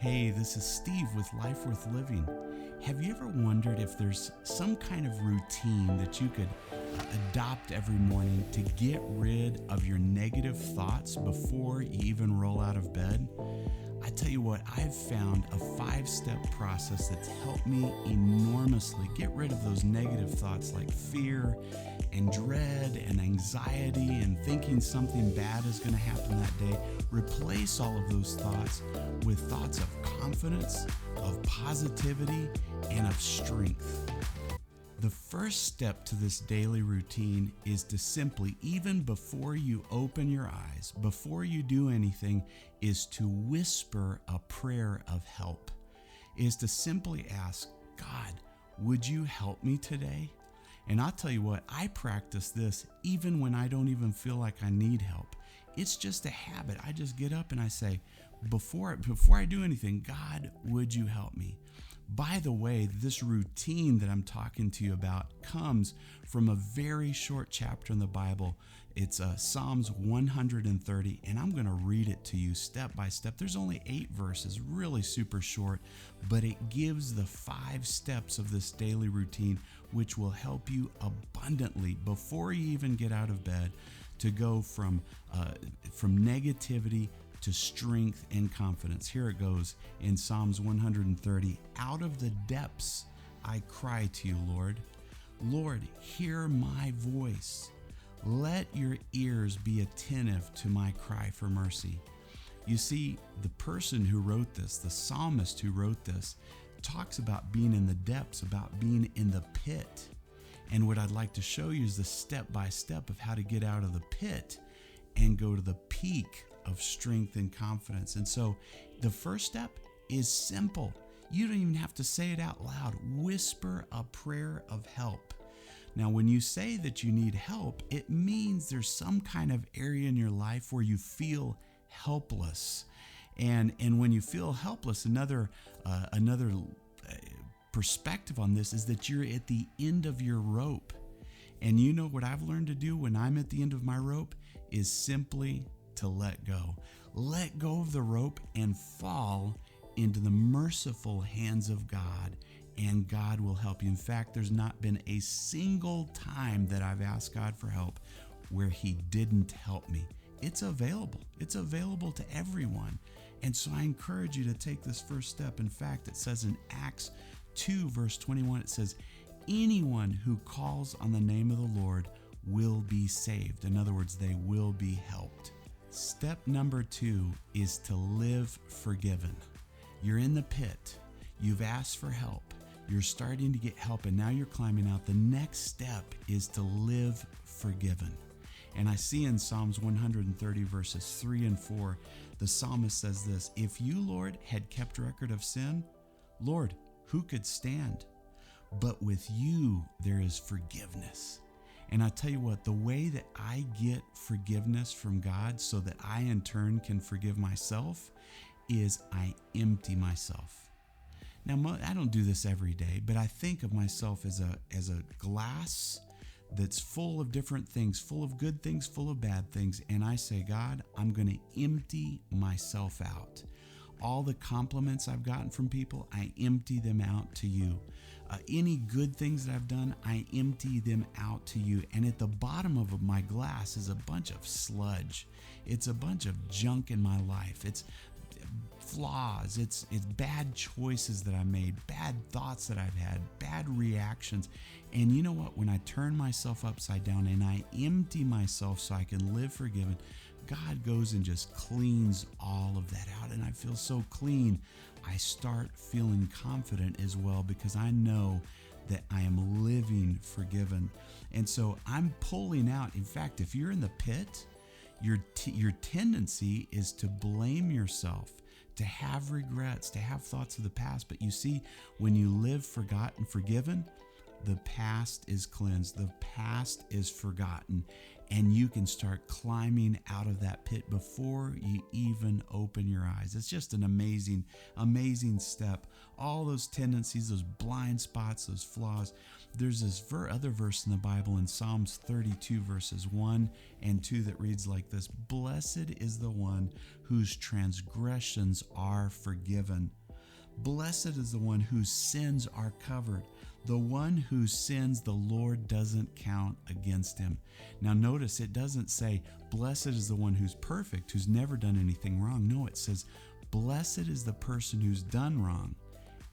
Hey, this is Steve with Life Worth Living. Have you ever wondered if there's some kind of routine that you could adopt every morning to get rid of your negative thoughts before you even roll out of bed? I tell you what, I've found a 5-step process that's helped me enormously get rid of those negative thoughts like fear and dread and anxiety and thinking something bad is going to happen that day. Replace all of those thoughts with thoughts of confidence, of positivity, and of strength. The first step to this daily routine is to simply, even before you open your eyes, before you do anything, is to whisper a prayer of help. Is to simply ask, God, would you help me today? And I'll tell you what, I practice this even when I don't even feel like I need help. It's just a habit. I just get up and I say, before I do anything, God, would you help me? By the way, this routine that I'm talking to you about comes from a very short chapter in the Bible. It's Psalms 130, and I'm going to read it to you step by step. There's only 8 verses, really super short, but it gives the 5 steps of this daily routine, which will help you abundantly before you even get out of bed to go from negativity to strength and confidence. Here it goes in Psalms 130. Out of the depths I cry to you, Lord. Lord, hear my voice. Let your ears be attentive to my cry for mercy. You see, the person who wrote this, the psalmist who wrote this, talks about being in the depths, about being in the pit. And what I'd like to show you is the step-by-step of how to get out of the pit and go to the peak of strength and confidence. And so the first step is simple. You don't even have to say it out loud. Whisper a prayer of help. Now, when you say that you need help, it means there's some kind of area in your life where you feel helpless. And when you feel helpless, another perspective on this is that you're at the end of your rope. And you know what I've learned to do when I'm at the end of my rope is simply to let go. Let go of the rope and fall into the merciful hands of God, and God will help you. In fact, there's not been a single time that I've asked God for help where He didn't help me. It's available. It's available to everyone. And so I encourage you to take this first step. In fact, it says in Acts 2, verse 21, it says, anyone who calls on the name of the Lord will be saved. In other words, they will be helped. Step number 2 is to live forgiven. You're in the pit. You've asked for help. You're starting to get help, and now you're climbing out. The next step is to live forgiven. And I see in Psalms 130, verses 3 and 4, the psalmist says this, if you, Lord, had kept record of sin, Lord, who could stand? But with you there is forgiveness. And I tell you what, the way that I get forgiveness from God so that I in turn can forgive myself is I empty myself. Now, I don't do this every day, but I think of myself as a glass that's full of different things, full of good things, full of bad things. And I say, God, I'm going to empty myself out. All the compliments I've gotten from people, I empty them out to you. Any good things that I've done, I empty them out to you. And at the bottom of my glass is a bunch of sludge. It's a bunch of junk in my life. It's flaws. It's bad choices that I made, bad thoughts that I've had, bad reactions. And you know what? When I turn myself upside down and I empty myself so I can live forgiven, God goes and just cleans all of that out, and I feel so clean. I start feeling confident as well because I know that I am living forgiven. And so I'm pulling out. In fact, if you're in the pit, your tendency is to blame yourself, to have regrets, to have thoughts of the past. But you see, when you live forgotten, forgiven, the past is cleansed. The past is forgotten. and you can start climbing out of that pit before you even open your eyes. It's just an amazing, amazing step. All those tendencies, those blind spots, those flaws. There's this other verse in the Bible in Psalms 32 verses 1 and 2 that reads like this: "Blessed is the one whose transgressions are forgiven. Blessed is the one whose sins are covered. The one whose sins the Lord doesn't count against him." Now notice it doesn't say, blessed is the one who's perfect, who's never done anything wrong. No, it says, blessed is the person who's done wrong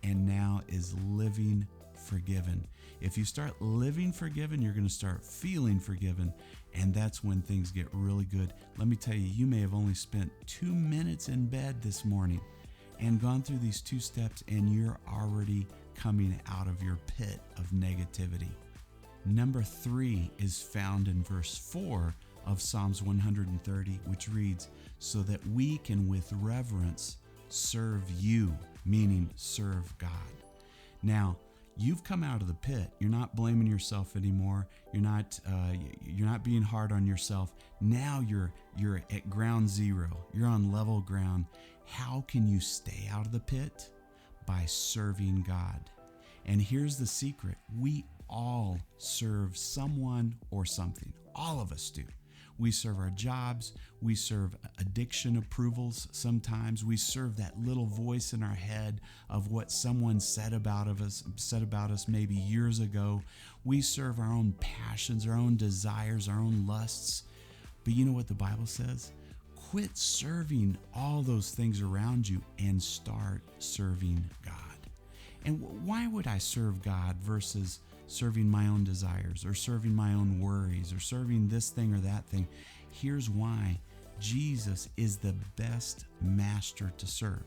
and now is living forgiven. If you start living forgiven, you're going to start feeling forgiven, and that's when things get really good. Let me tell you, you may have only spent 2 minutes in bed this morning and gone through these 2 steps, and you're already coming out of your pit of negativity. Number 3 is found in verse 4 of Psalms 130, which reads, "So that we can with reverence serve you," meaning serve God. Now, you've come out of the pit. You're not blaming yourself anymore. You're not being hard on yourself. Now you're at ground zero. You're on level ground. How can you stay out of the pit? By serving God. And here's the secret. We all serve someone or something. All of us do. We serve our jobs. We serve addiction approvals sometimes. We serve that little voice in our head of what someone said about us maybe years ago. We serve our own passions, our own desires, our own lusts. But you know what the Bible says? Quit serving all those things around you and start serving God. And why would I serve God versus serving my own desires or serving my own worries or serving this thing or that thing? Here's why. Jesus is the best master to serve.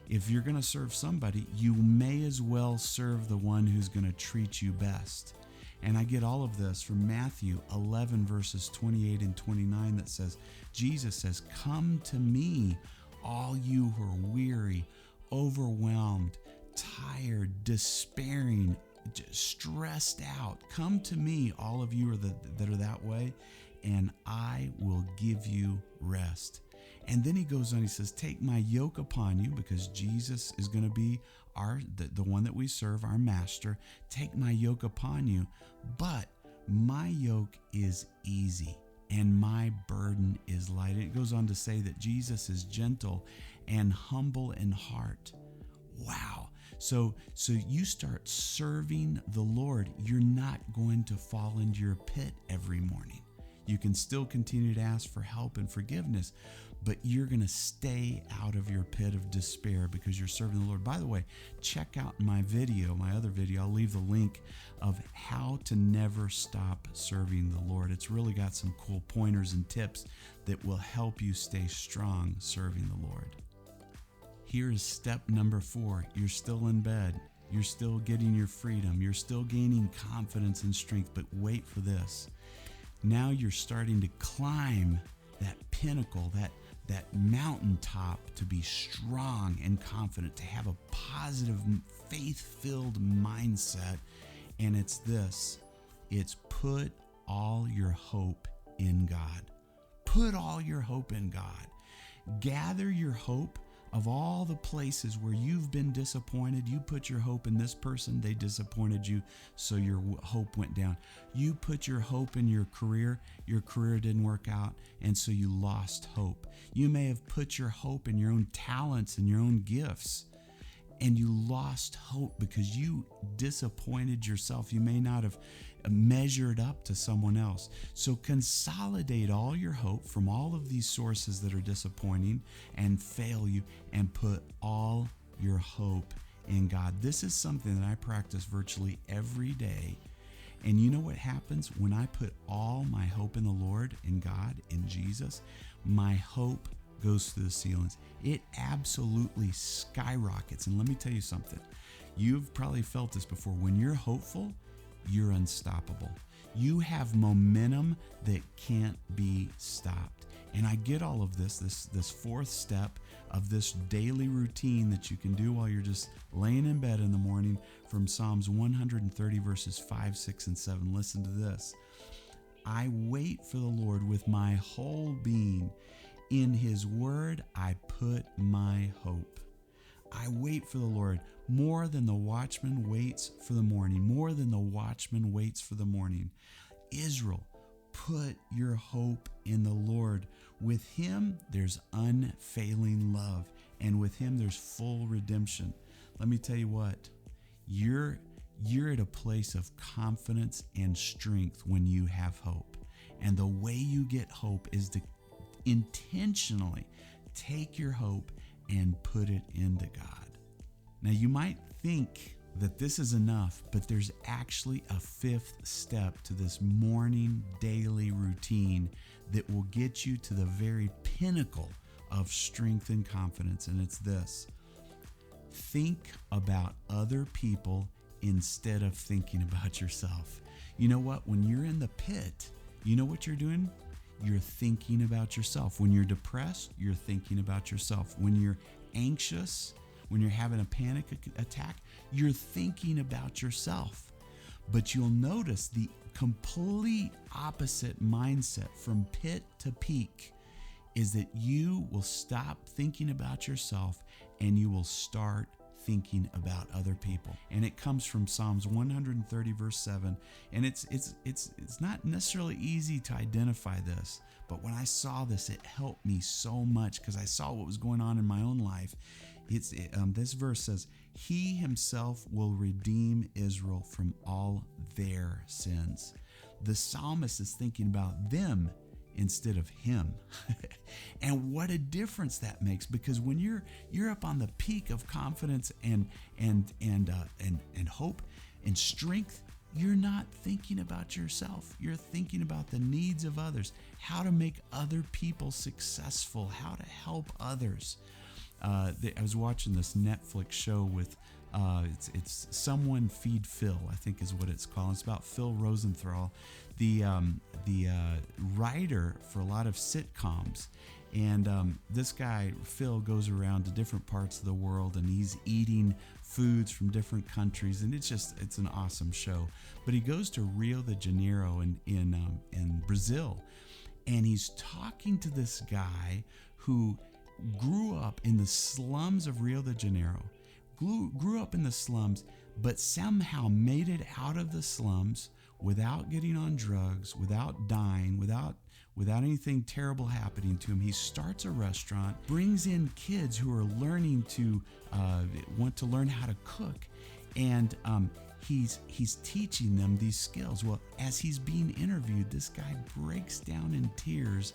If you're going to serve somebody, you may as well serve the one who's going to treat you best. And I get all of this from Matthew 11 verses 28 and 29 that says, Jesus says, "Come to me, all you who are weary, overwhelmed, tired, despairing, stressed out. Come to me, all of you that are that way, and I will give you rest." And then he goes on, he says, "Take my yoke upon you," because Jesus is going to be the one that we serve, our master. "Take my yoke upon you, but my yoke is easy and my burden is light." And it goes on to say that Jesus is gentle and humble in heart. Wow. So you start serving the Lord. You're not going to fall into your pit every morning. You can still continue to ask for help and forgiveness, but you're going to stay out of your pit of despair because you're serving the Lord. By the way, check out my other video. I'll leave the link of how to never stop serving the Lord. It's really got some cool pointers and tips that will help you stay strong serving the Lord. Here is step number 4. You're still in bed. You're still getting your freedom. You're still gaining confidence and strength, but wait for this. Now you're starting to climb that pinnacle, that mountaintop, to be strong and confident, to have a positive, faith-filled mindset. And it's this. It's put all your hope in God. Put all your hope in God. Gather your hope of all the places where you've been disappointed. You put your hope in this person, they disappointed you, so your hope went down. You put your hope in your career didn't work out, and so you lost hope. You may have put your hope in your own talents and your own gifts, and you lost hope because you disappointed yourself. You may not have measured up to someone else. So consolidate all your hope from all of these sources that are disappointing and fail you, and put all your hope in God. This is something that I practice virtually every day. And you know what happens when I put all my hope in the Lord, in God, in Jesus? My hope goes through the ceilings. It absolutely skyrockets. And let me tell you something. You've probably felt this before. When you're hopeful, you're unstoppable. You have momentum that can't be stopped. And I get all of this 4th step of this daily routine that you can do while you're just laying in bed in the morning, from Psalms 130 verses 5, 6, and 7. Listen to this. I wait for the Lord with my whole being. In his word, I put my hope. I wait for the Lord more than the watchman waits for the morning, more than the watchman waits for the morning. Israel, put your hope in the Lord. With him, there's unfailing love, and with him, there's full redemption. Let me tell you what, you're at a place of confidence and strength when you have hope. And the way you get hope is to intentionally take your hope and put it into God. Now, you might think that this is enough, but there's actually a fifth step to this morning daily routine that will get you to the very pinnacle of strength and confidence. And it's this: think about other people instead of thinking about yourself. You know what? When you're in the pit, you know what you're doing? You're thinking about yourself. When you're depressed, you're thinking about yourself. When you're anxious, when you're having a panic attack, you're thinking about yourself. But you'll notice the complete opposite mindset from pit to peak is that you will stop thinking about yourself and you will start thinking about other people. And it comes from Psalms 130 verse 7. And it's not necessarily easy to identify this, but when I saw this, it helped me so much because I saw what was going on in my own life. This verse says, he himself will redeem Israel from all their sins. The psalmist is thinking about them instead of him. And what a difference that makes, because when you're up on the peak of confidence and hope and strength, you're not thinking about yourself. You're thinking about the needs of others, how to make other people successful, how to help others. I was watching this Netflix show with it's Someone Feed Phil, I think is what it's called. It's about Phil Rosenthal, the writer for a lot of sitcoms. And this guy, Phil, goes around to different parts of the world and he's eating foods from different countries. And it's an awesome show. But he goes to Rio de Janeiro in Brazil. And he's talking to this guy who grew up in the slums of Rio de Janeiro, grew up in the slums, but somehow made it out of the slums without getting on drugs, without dying, without anything terrible happening to him. He starts a restaurant, brings in kids who are learning to want to learn how to cook, and he's teaching them these skills. Well, as he's being interviewed, this guy breaks down in tears,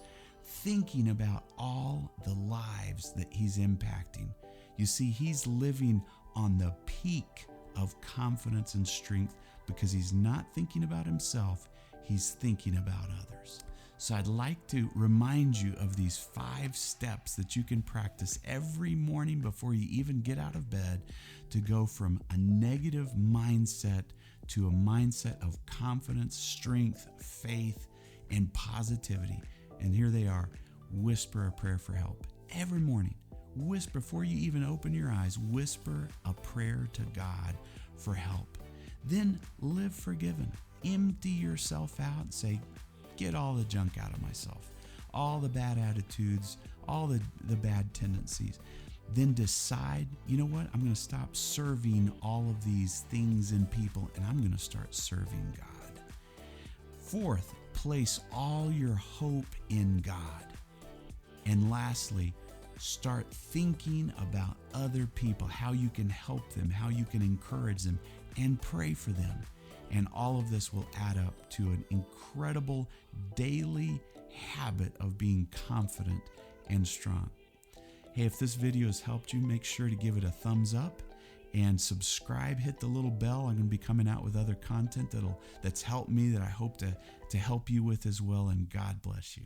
thinking about all the lives that he's impacting. You see, he's living on the peak of confidence and strength because he's not thinking about himself, he's thinking about others. So I'd like to remind you of these 5 steps that you can practice every morning before you even get out of bed to go from a negative mindset to a mindset of confidence, strength, faith, and positivity. And here they are. Whisper a prayer for help every morning. Whisper, before you even open your eyes, whisper a prayer to God for help. Then live forgiven. Empty yourself out and say, get all the junk out of myself, all the bad attitudes, all the bad tendencies. Then decide, you know what? I'm going to stop serving all of these things and people, and I'm going to start serving God. 4th, place all your hope in God. And lastly, start thinking about other people, how you can help them, how you can encourage them, and pray for them. And all of this will add up to an incredible daily habit of being confident and strong. Hey, if this video has helped you, make sure to give it a thumbs up and subscribe. Hit the little bell. I'm going to be coming out with other content that's helped me, that I hope to help you with as well. And God bless you.